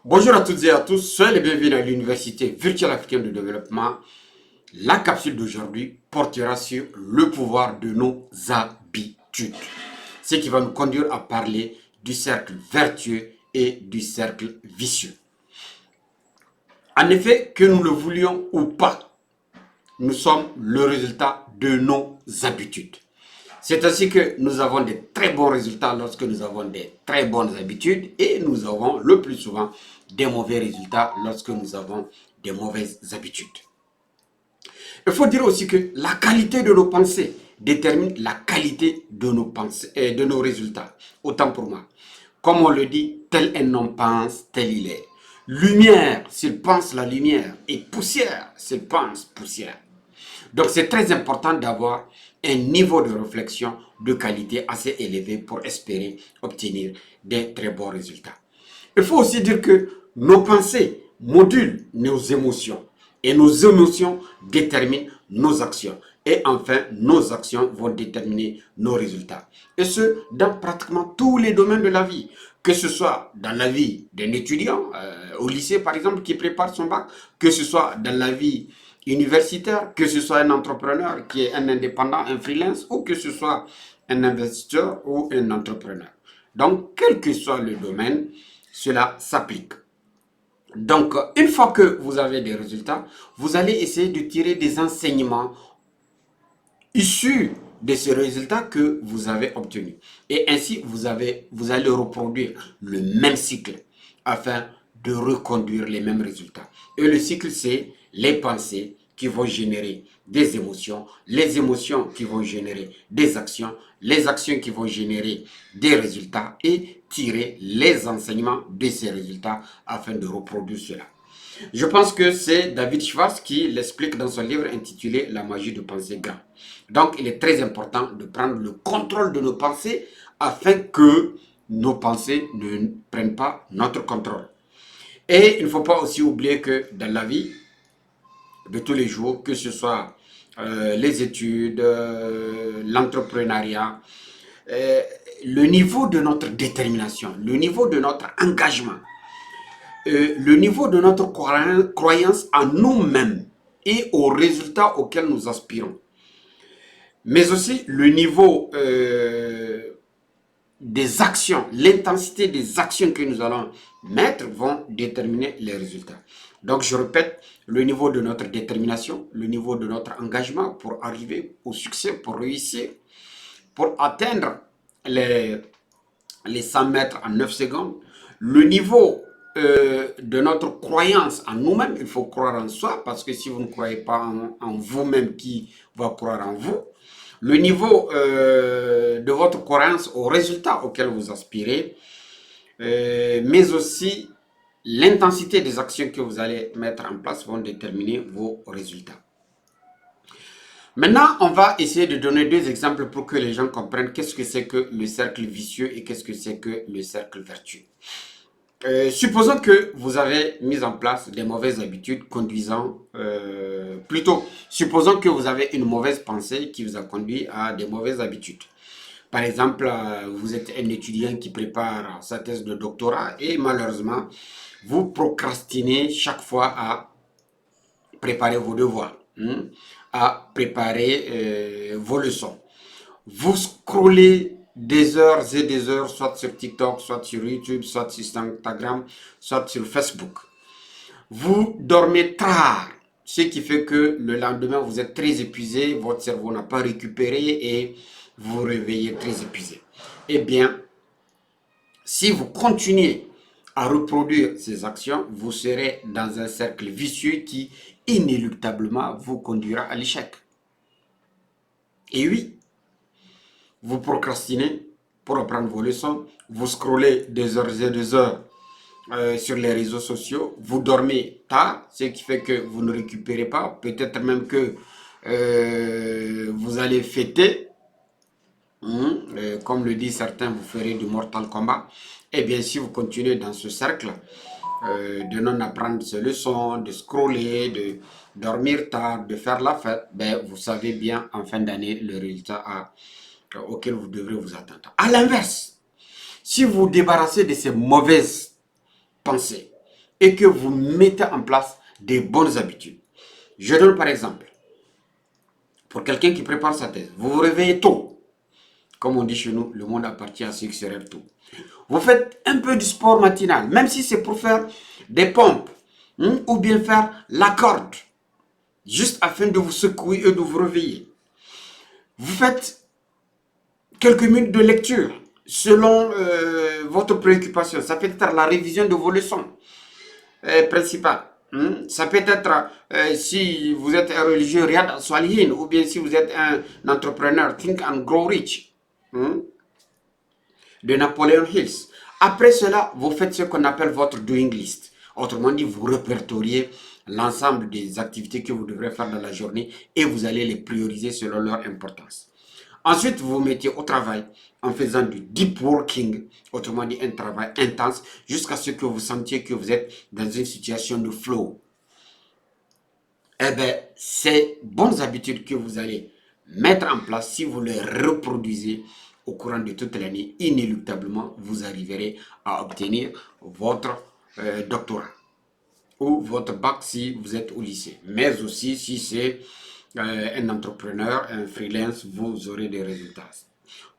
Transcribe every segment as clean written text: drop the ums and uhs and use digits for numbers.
Bonjour à toutes et à tous, soyez les bienvenus à l'Université virtuelle africaine de développement. La capsule d'aujourd'hui portera sur le pouvoir de nos habitudes, ce qui va nous conduire à parler du cercle vertueux et du cercle vicieux. En effet, que nous le voulions ou pas, nous sommes le résultat de nos habitudes. C'est ainsi que nous avons des très bons résultats lorsque nous avons des très bonnes habitudes et nous avons le plus souvent des mauvais résultats lorsque nous avons des mauvaises habitudes. Il faut dire aussi que la qualité de nos pensées détermine la qualité de nos pensées et de nos résultats. Autant pour moi. Comme on le dit, tel un homme pense, tel il est. Lumière, s'il pense la lumière, et poussière, s'il pense poussière. Donc c'est très important d'avoir un niveau de réflexion de qualité assez élevé pour espérer obtenir des très bons résultats. Il faut aussi dire que nos pensées modulent nos émotions et nos émotions déterminent nos actions. Et enfin, nos actions vont déterminer nos résultats. Et ce, dans pratiquement tous les domaines de la vie. Que ce soit dans la vie d'un étudiant, au lycée par exemple, qui prépare son bac, que ce soit dans la vie universitaire, que ce soit un entrepreneur qui est un indépendant, un freelance, ou que ce soit un investisseur ou un entrepreneur. Donc, quel que soit le domaine, cela s'applique. Donc, une fois que vous avez des résultats, vous allez essayer de tirer des enseignements issus de ces résultats que vous avez obtenus. Et ainsi, vous allez reproduire le même cycle afin de reconduire les mêmes résultats. Et le cycle, c'est les pensées qui vont générer des émotions, les émotions qui vont générer des actions, les actions qui vont générer des résultats et tirer les enseignements de ces résultats afin de reproduire cela. Je pense que c'est David Schwartz qui l'explique dans son livre intitulé La magie de penser grand. Donc, il est très important de prendre le contrôle de nos pensées afin que nos pensées ne prennent pas notre contrôle. Et il ne faut pas aussi oublier que dans la vie de tous les jours, que ce soit les études, l'entrepreneuriat, le niveau de notre détermination, le niveau de notre engagement, le niveau de notre croyance en nous-mêmes et aux résultats auxquels nous aspirons, mais aussi le niveau des actions, l'intensité des actions que nous allons mettre vont déterminer les résultats. Donc je répète, le niveau de notre détermination, le niveau de notre engagement pour arriver au succès, pour réussir, pour atteindre les 100 mètres en 9 secondes, le niveau de notre croyance en nous-mêmes, il faut croire en soi, parce que si vous ne croyez pas en vous-même, qui va croire en vous? Le niveau de votre croyance aux résultats auxquels vous aspirez, mais aussi l'intensité des actions que vous allez mettre en place vont déterminer vos résultats. Maintenant, on va essayer de donner deux exemples pour que les gens comprennent qu'est-ce que c'est que le cercle vicieux et qu'est-ce que c'est que le cercle vertueux. Supposons que vous avez mis en place des mauvaises habitudes conduisant, supposons que vous avez une mauvaise pensée qui vous a conduit à des mauvaises habitudes. Par exemple, vous êtes un étudiant qui prépare sa thèse de doctorat et malheureusement, vous procrastinez chaque fois à préparer vos devoirs, à préparer vos leçons. Vous scrollez des heures et des heures, soit sur TikTok, soit sur YouTube, soit sur Instagram, soit sur Facebook. Vous dormez tard, ce qui fait que le lendemain, vous êtes très épuisé, votre cerveau n'a pas récupéré et vous vous réveillez très épuisé. Eh bien, si vous continuez à reproduire ces actions, vous serez dans un cercle vicieux qui, inéluctablement, vous conduira à l'échec. Et oui, vous procrastinez pour apprendre vos leçons, vous scrollez des heures et des heures sur les réseaux sociaux, vous dormez tard, ce qui fait que vous ne récupérez pas, peut-être même que vous allez fêter, comme le disent certains, vous ferez du Mortal Kombat. Et bien, si vous continuez dans ce cercle, de non apprendre ses leçons, de scroller, de dormir tard, de faire la fête, ben, vous savez bien en fin d'année le résultat auquel vous devrez vous attendre. À l'inverse, si vous vous débarrassez de ces mauvaises pensées, et que vous mettez en place des bonnes habitudes. Je donne par exemple, pour quelqu'un qui prépare sa thèse, vous vous réveillez tôt. Comme on dit chez nous, le monde appartient à ceux qui se rêvent tôt. Vous faites un peu du sport matinal, même si c'est pour faire des pompes, ou bien faire la corde, juste afin de vous secouer et de vous réveiller. Vous faites quelques minutes de lecture selon votre préoccupation. Ça peut être la révision de vos leçons principales. Ça peut être, si vous êtes un religieux, Riyad al-Salihin, ou bien si vous êtes un entrepreneur, Think and Grow Rich, de Napoleon Hills. Après cela, vous faites ce qu'on appelle votre doing list. Autrement dit, vous répertoriez l'ensemble des activités que vous devrez faire dans la journée et vous allez les prioriser selon leur importance. Ensuite, vous vous mettez au travail en faisant du deep working, autrement dit un travail intense, jusqu'à ce que vous sentiez que vous êtes dans une situation de flow. Eh bien, ces bonnes habitudes que vous allez mettre en place, si vous les reproduisez au courant de toute l'année, inéluctablement, vous arriverez à obtenir votre doctorat ou votre bac si vous êtes au lycée. Mais aussi, si c'est un entrepreneur, un freelance, vous aurez des résultats.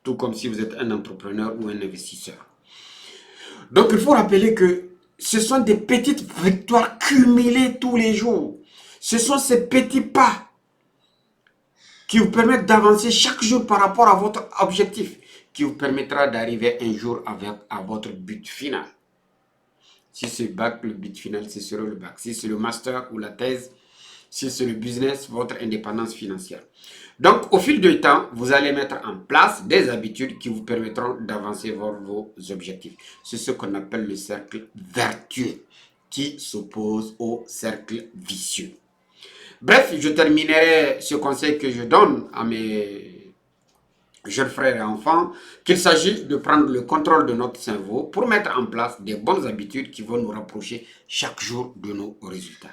Tout comme si vous êtes un entrepreneur ou un investisseur. Donc, il faut rappeler que ce sont des petites victoires cumulées tous les jours. Ce sont ces petits pas qui vous permettent d'avancer chaque jour par rapport à votre objectif, qui vous permettra d'arriver un jour à votre but final. Si c'est le bac, le but final, ce sera le bac. Si c'est le master ou la thèse, si c'est le business, votre indépendance financière. Donc, au fil du temps, vous allez mettre en place des habitudes qui vous permettront d'avancer vers vos objectifs. C'est ce qu'on appelle le cercle vertueux, qui s'oppose au cercle vicieux. Bref, je terminerai ce conseil que je donne à mes jeunes frères et enfants, qu'il s'agit de prendre le contrôle de notre cerveau pour mettre en place des bonnes habitudes qui vont nous rapprocher chaque jour de nos résultats.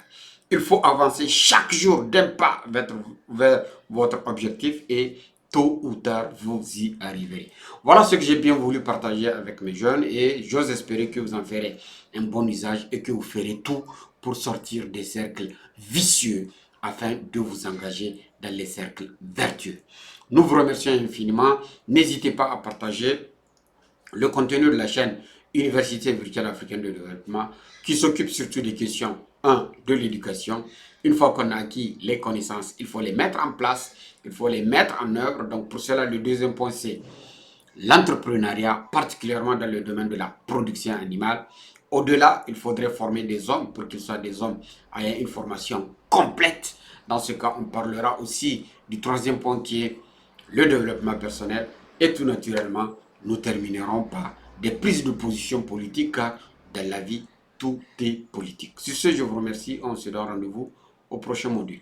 Il faut avancer chaque jour d'un pas vers votre objectif et tôt ou tard, vous y arriverez. Voilà ce que j'ai bien voulu partager avec mes jeunes et j'ose espérer que vous en ferez un bon usage et que vous ferez tout pour sortir des cercles vicieux afin de vous engager dans les cercles vertueux. Nous vous remercions infiniment. N'hésitez pas à partager le contenu de la chaîne Université virtuelle africaine de développement qui s'occupe surtout des questions de l'éducation. Une fois qu'on a acquis les connaissances, il faut les mettre en place, il faut les mettre en œuvre. Donc pour cela, le deuxième point, c'est l'entrepreneuriat, particulièrement dans le domaine de la production animale. Au-delà, il faudrait former des hommes pour qu'ils soient des hommes ayant une formation complète. Dans ce cas, on parlera aussi du troisième point qui est le développement personnel. Et tout naturellement, nous terminerons par des prises de position politiques, car dans la vie, tout est politique. Sur ce, je vous remercie. On se donne rendez-vous au prochain module.